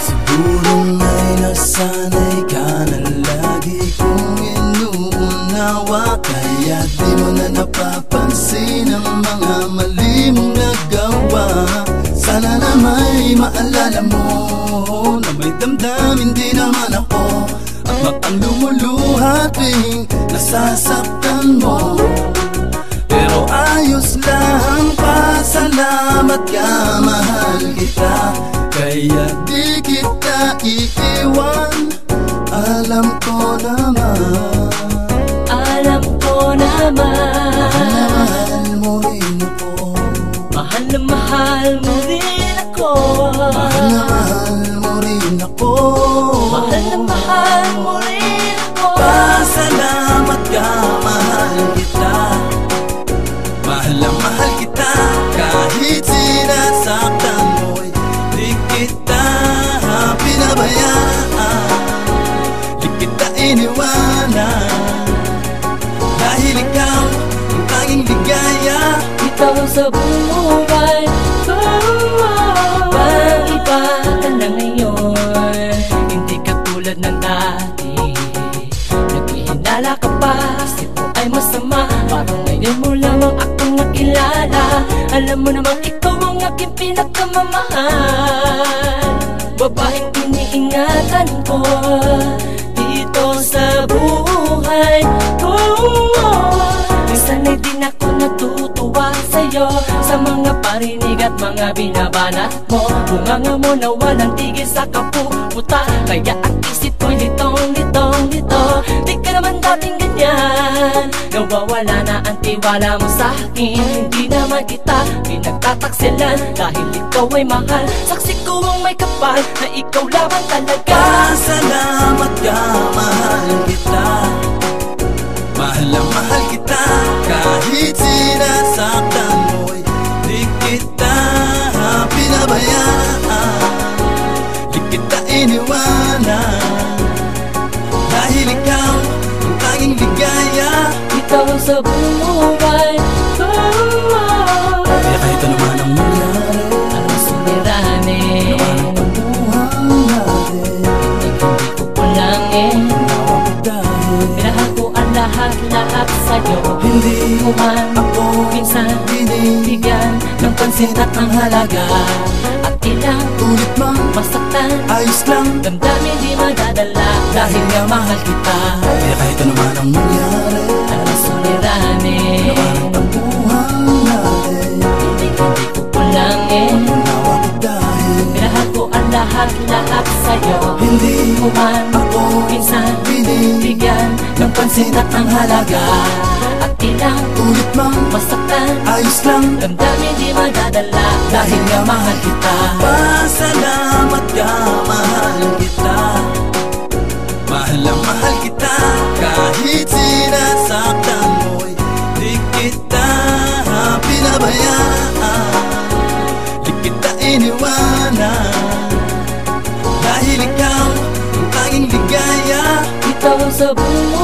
Siguro nga'y nasanay ka na lagi kong inuunawa, kaya di mo na napapansin ang mga mali mong nagawa. Sana na may maalala mo na may damdamin din naman ako, at matang lumuluha tuwing nasasaktan mo. Pero ayos lang, pasalamat ka, mahal kita, kaya di kita iiwan. Alam ko naman, alam ko naman, mahal mo rin ako, mahal na mahal mo rin ako, mahal na mahal mo rin ako, mahal na mahal mo rin ako. pasalamat ka, mahal kita, mahal na mahal kita, kahit sinasaktan mo'y di kita pinabayaan, di kita iniwanan, dahil ikaw ang tanging ligaya. Ikaw sa buhay ko, pag-iba ka na ngayon, hindi katulad ng dati. Naghihinala ka pa, isip mo ay masama, parang ngayon mo lamang akong nakilala. Alam mo namang ikaw ang aking pinakamamahal, babaeng iniingatan ko dito sa buhay ko. Minsan ay di na ako natutuwa sa'yo, sa mga parinig at mga binabanat mo. Bunganga mo na walang tigil sa kapuputa, kaya ang isip ko'y litong-litong-lito. Di ka naman dating ganyan, nawawala na ang tiwala mo sa'kin. Hindi naman kita pinagtataksilan, dahil ikaw ay mahal. Saksi ko ang may kapal na ikaw lamang talaga. Pasalamat ka, mahal kita, mahal na mahal kita, kahit sinasaktan mo'y di kita pinabayaan, di kita iniwanan, dahil ikaw ang tanging ligaya. Ikaw sa buhay ko, kaya kahit ano man ang mangyari, alam suliranin, naman ang buhay natin, hindi ko kulangin. nawa ko dahil Minahal ko ang lahat-lahat sa'yo, hindi mo man ako minsan binibigyan bigyan ng pansin at ng halaga. At ilang ulit mang masaktan, ayos lang, damdamin di madadala, dahil nga mahal kita. kaya kahit ano man ang mangyari, Alam suliranin, naman ang buhay natin, hindi ko kulangin. nawa ko dahil Minahal ko ang lahat-lahat sa'yo, hindi mo man ako minsan binibigyan bigyan ng pansin at ng halaga. At ilang ulit mang masaktan, ayos lang, damdamin di madadala, dahil nga mahal kita. pasalamat ka, mahal kita, mahal na mahal kita, kahit sinasaktan mo'y di kita pinabayaan, di kita iniwanan, dahil ikaw ang tanging ligaya. Ikaw sa buhay